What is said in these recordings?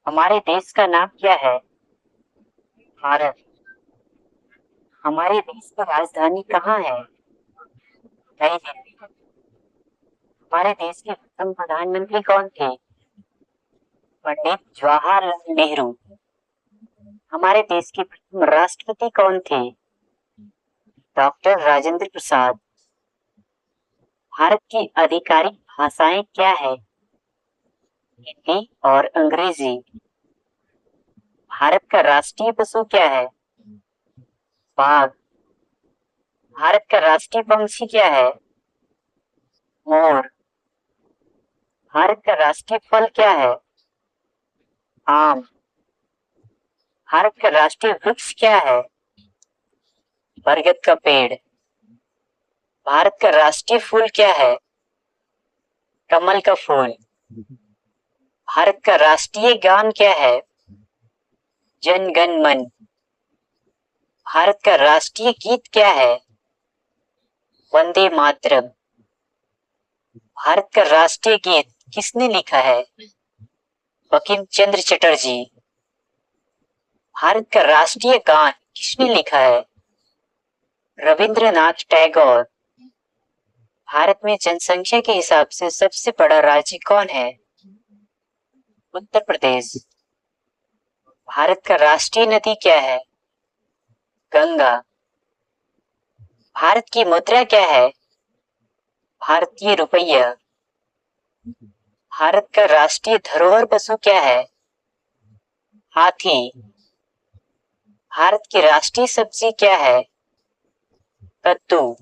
हमारे देश का नाम क्या है? भारत। हमारे देश की राजधानी कहाँ है? नई दिल्ली। हमारे देश के प्रथम प्रधानमंत्री कौन थे? पंडित जवाहरलाल नेहरू। हमारे देश के प्रथम राष्ट्रपति कौन थे? डॉक्टर राजेंद्र प्रसाद। भारत की आधिकारिक भाषाएं क्या है? हिंदी और अंग्रेजी। भारत का राष्ट्रीय पशु क्या है? बाघ। भारत का राष्ट्रीय पंछी क्या है? मोर। भारत का राष्ट्रीय फल क्या है? आम। भारत का राष्ट्रीय वृक्ष क्या है? बरगद का पेड़। भारत का राष्ट्रीय फूल क्या है? कमल का फूल। भारत का राष्ट्रीय गान क्या है? जन गण मन। भारत का राष्ट्रीय गीत क्या है? वंदे मातरम। भारत का राष्ट्रीय गीत किसने लिखा है? बंकिम चंद्र चटर्जी। भारत का राष्ट्रीय गान किसने लिखा है? रविंद्रनाथ टैगोर। भारत में जनसंख्या के हिसाब से सबसे बड़ा राज्य कौन है? उत्तर प्रदेश। भारत का राष्ट्रीय नदी क्या है? गंगा। भारत की मुद्रा क्या है? भारतीय रुपया। भारत का राष्ट्रीय धरोहर पशु क्या है? हाथी। भारत की राष्ट्रीय सब्जी क्या है? कद्दू।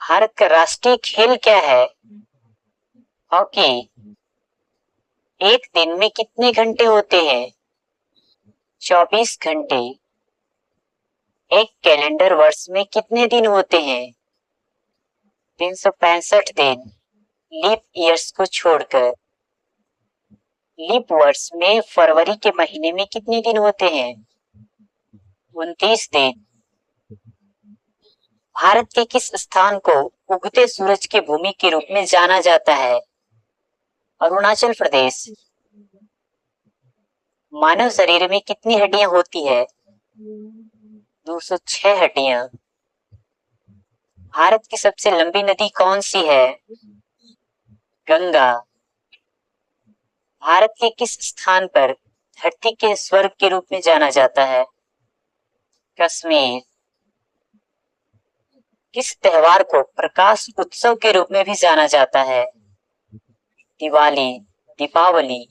भारत का राष्ट्रीय खेल क्या है? हॉकी। एक दिन में कितने घंटे होते हैं? 24 घंटे। एक कैलेंडर वर्ष में कितने दिन होते हैं? 365 दिन, लीप ईयर्स को छोड़कर। लीप वर्ष में फरवरी के महीने में कितने दिन होते हैं? 29 दिन। भारत के किस स्थान को उगते सूरज की भूमि के रूप में जाना जाता है? अरुणाचल प्रदेश। मानव शरीर में कितनी हड्डियां होती है? 206 हड्डियां। भारत की सबसे लंबी नदी कौन सी है? गंगा। भारत के किस स्थान पर धरती के स्वर्ग के रूप में जाना जाता है? कश्मीर। किस त्योहार को प्रकाश उत्सव के रूप में भी जाना जाता है? दिवाली, दीपावली।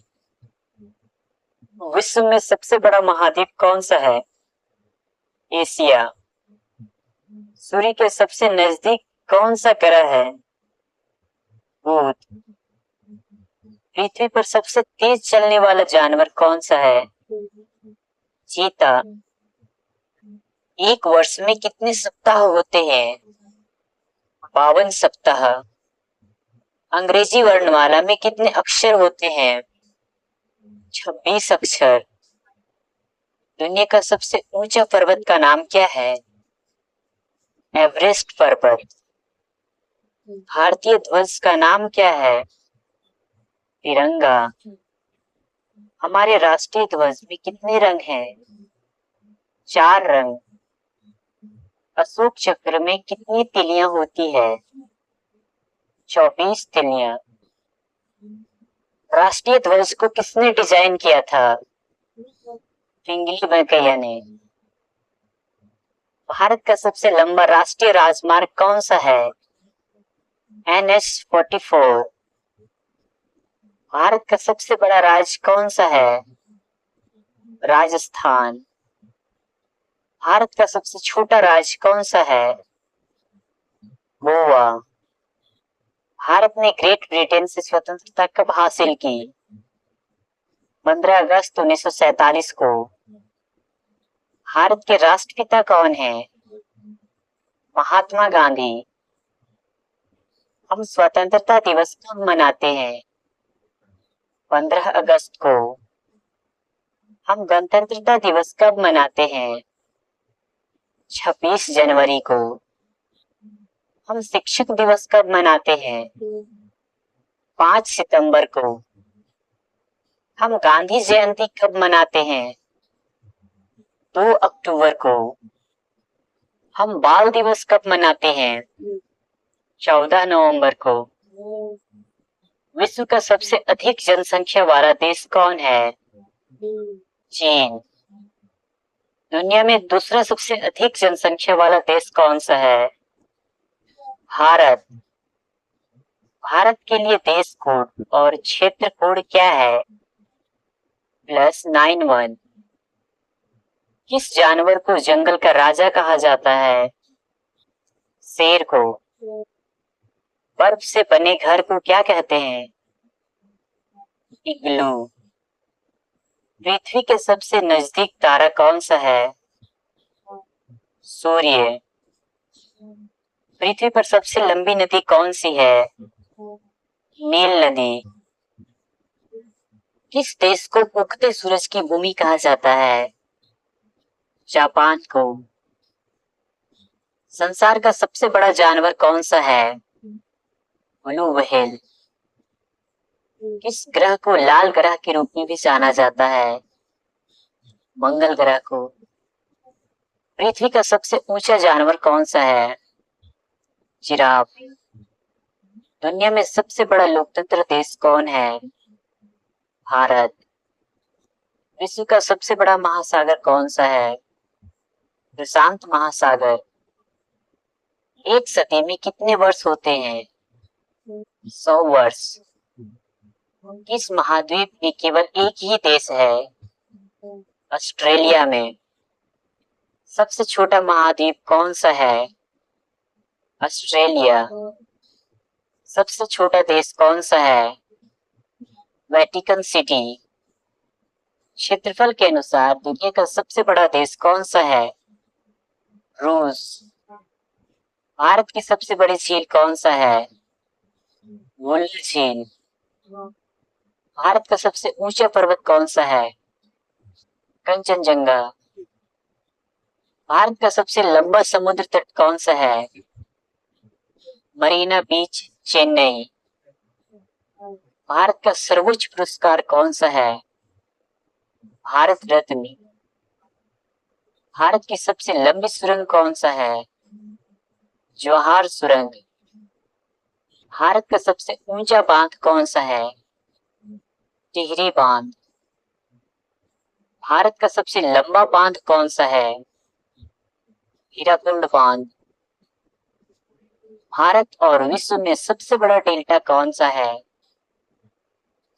विश्व में सबसे बड़ा महाद्वीप कौन सा है? एशिया। सूर्य के सबसे नजदीक कौन सा ग्रह है? बुध। पृथ्वी पर सबसे तेज चलने वाला जानवर कौन सा है? चीता। एक वर्ष में कितने सप्ताह होते हैं? 52 सप्ताह। अंग्रेजी वर्णमाला में कितने अक्षर होते हैं? 26 अक्षर। दुनिया का सबसे ऊंचा पर्वत का नाम क्या है? एवरेस्ट पर्वत। भारतीय ध्वज का नाम क्या है? तिरंगा। हमारे राष्ट्रीय ध्वज में कितने रंग हैं? 4 रंग। अशोक चक्र में कितनी तिलियां होती है? 24 तिलियां। राष्ट्रीय ध्वज को किसने डिजाइन किया था? पिंगली वेंकैया ने। भारत का सबसे लंबा राष्ट्रीय राजमार्ग कौन सा है? NH-44। भारत का सबसे बड़ा राज्य कौन सा है? राजस्थान। भारत का सबसे छोटा राज्य कौन सा है? गोवा। भारत ने ग्रेट ब्रिटेन से स्वतंत्रता कब हासिल की? 15 अगस्त 1947 को। भारत के राष्ट्रपिता कौन है? महात्मा गांधी। हम स्वतंत्रता दिवस कब मनाते हैं? 15 अगस्त को। हम गणतंत्रता दिवस कब मनाते हैं? 26 जनवरी को। हम शिक्षक दिवस कब मनाते हैं? 5 सितंबर को। हम गांधी जयंती कब मनाते हैं? 2 अक्टूबर को। हम बाल दिवस कब मनाते हैं? 14 नवंबर को। विश्व का सबसे अधिक जनसंख्या वाला देश कौन है? चीन। दुनिया में दूसरा सबसे अधिक जनसंख्या वाला देश कौन सा है? भारत। भारत के लिए देश कोड और क्षेत्र कोड क्या है? +91। किस जानवर को जंगल का राजा कहा जाता है? शेर को। बर्फ से बने घर को क्या कहते हैं? इग्लू। पृथ्वी के सबसे नजदीक तारा कौन सा है? सूर्य। पृथ्वी पर सबसे लंबी नदी कौन सी है? नील नदी। किस देश को उगते सूरज की भूमि कहा जाता है? जापान को। संसार का सबसे बड़ा जानवर कौन सा है? Blue whale. किस ग्रह को लाल ग्रह के रूप में भी जाना जाता है? मंगल ग्रह को। पृथ्वी का सबसे ऊंचा जानवर कौन सा है? जिराफ। दुनिया में सबसे बड़ा लोकतंत्र देश कौन है? भारत। विश्व का सबसे बड़ा महासागर कौन सा है? प्रशांत महासागर। एक सदी में कितने वर्ष होते हैं? 100 वर्ष। किस महाद्वीप में केवल एक ही देश है? ऑस्ट्रेलिया में। सबसे छोटा महाद्वीप कौन सा है? ऑस्ट्रेलिया। सबसे छोटा देश कौन सा है? Vatican city. क्षेत्रफल के अनुसार दुनिया का सबसे बड़ा देश कौन सा है? रूस। भारत की सबसे बड़ी झील कौन सा है? वुलर झील। भारत का सबसे ऊंचा पर्वत कौन सा है? कंचनजंगा। भारत का सबसे लंबा समुद्र तट कौन सा है? मरीना बीच, चेन्नई। भारत का सर्वोच्च पुरस्कार कौन सा है? भारत रत्न। भारत की सबसे लंबी सुरंग कौन सा है? जवाहर सुरंग। भारत का सबसे ऊंचा बांध कौन सा है? टिहरी बांध। भारत का सबसे लंबा बांध कौन सा है? हीराकुंड बांध। भारत और विश्व में सबसे बड़ा डेल्टा कौन सा है?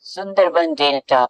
सुंदरबन डेल्टा।